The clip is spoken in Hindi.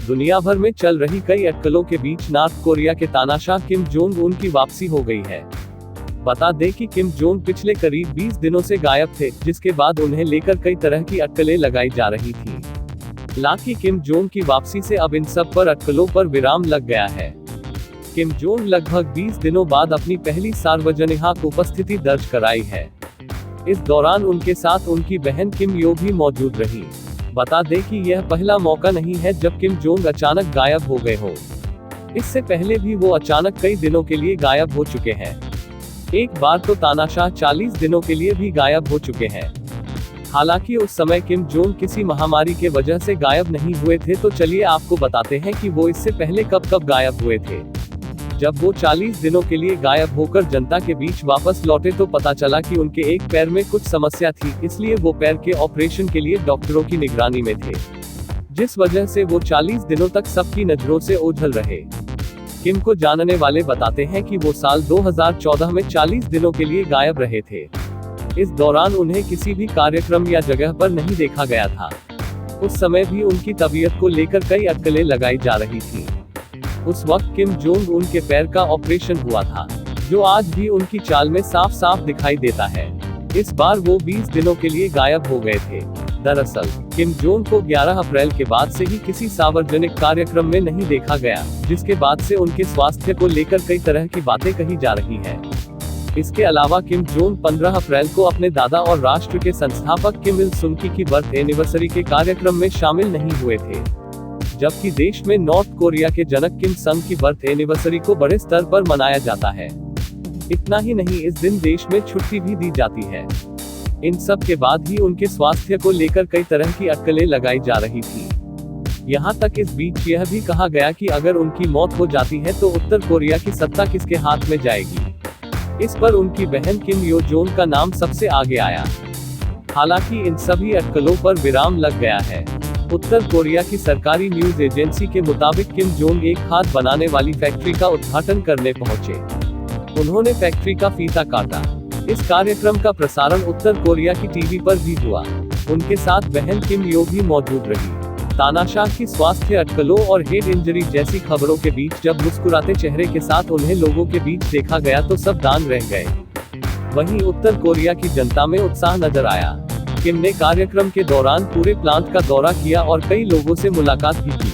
दुनिया भर में चल रही कई अटकलों के बीच नॉर्थ कोरिया के तानाशाह किम जोंग उन की वापसी हो गई है। बता दें कि किम जोंग पिछले करीब 20 दिनों से गायब थे, जिसके बाद उन्हें लेकर कई तरह की अटकलें लगाई जा रही थी। हालांकि किम जोंग की वापसी से अब इन सब पर अटकलों पर विराम लग गया है। किम जोंग लगभग 20 दिनों बाद अपनी पहली सार्वजनिक उपस्थिति दर्ज कराई है। इस दौरान उनके साथ उनकी बहन किम यो भी मौजूद रही। बता दें कि यह पहला मौका नहीं है जब किम जोंग अचानक गायब हो गए हो। इससे पहले भी वो अचानक कई दिनों के लिए गायब हो चुके हैं। एक बार तो तानाशाह 40 दिनों के लिए भी गायब हो चुके हैं। हालांकि उस समय किम जोंग किसी महामारी के वजह से गायब नहीं हुए थे, तो चलिए आपको बताते हैं कि वो इससे पहले कब कब गायब हुए थे। जब वो 40 दिनों के लिए गायब होकर जनता के बीच वापस लौटे तो पता चला कि उनके एक पैर में कुछ समस्या थी, इसलिए वो पैर के ऑपरेशन के लिए डॉक्टरों की निगरानी में थे, जिस वजह से वो 40 दिनों तक सबकी नजरों से ओझल रहे। किम को जानने वाले बताते हैं कि वो साल 2014 में 40 दिनों के लिए गायब रहे थे। इस दौरान उन्हें किसी भी कार्यक्रम या जगह पर नहीं देखा गया था। उस समय भी उनकी तबीयत को लेकर कई अटकलें लगाई जा रही थी। उस वक्त किम जोंग उनके पैर का ऑपरेशन हुआ था, जो आज भी उनकी चाल में साफ साफ दिखाई देता है। इस बार वो 20 दिनों के लिए गायब हो गए थे। दरअसल किम जोंग को 11 अप्रैल के बाद से ही किसी सार्वजनिक कार्यक्रम में नहीं देखा गया, जिसके बाद से उनके स्वास्थ्य को लेकर कई तरह की बातें कही जा रही हैं। इसके अलावा किम जोंग 15 अप्रैल को अपने दादा और राष्ट्र के संस्थापक किम इल सुंग की बर्थ एनिवर्सरी के कार्यक्रम में शामिल नहीं हुए थे, जबकि देश में नॉर्थ कोरिया के जनक किम संग की बर्थ एनिवर्सरी को बड़े स्तर पर मनाया जाता है। इतना ही नहीं, इस दिन देश में छुट्टी भी दी जाती है। इन सब के बाद ही उनके स्वास्थ्य को लेकर कई तरह की अटकलें लगाई जा रही थी। यहाँ तक इस बीच यह भी कहा गया कि अगर उनकी मौत हो जाती है तो उत्तर कोरिया की सत्ता किसके हाथ में जाएगी। इस पर उनकी बहन किम यो जोंग का नाम सबसे आगे आया। हालांकि इन सभी अटकलों पर विराम लग गया है। उत्तर कोरिया की सरकारी न्यूज एजेंसी के मुताबिक किम जोंग एक खाद बनाने वाली फैक्ट्री का उद्घाटन करने पहुंचे। उन्होंने फैक्ट्री का फीता काटा। इस कार्यक्रम का प्रसारण उत्तर कोरिया की टीवी पर भी हुआ। उनके साथ बहन किम यो भी मौजूद रही। तानाशाह की स्वास्थ्य अटकलों और हेड इंजरी जैसी खबरों के बीच जब मुस्कुराते चेहरे के साथ उन्हें लोगों के बीच देखा गया तो सब दंग रह गए। वहीं उत्तर कोरिया की जनता में उत्साह नजर आया। किम ने कार्यक्रम के दौरान पूरे प्लांट का दौरा किया और कई लोगों से मुलाकात भी की।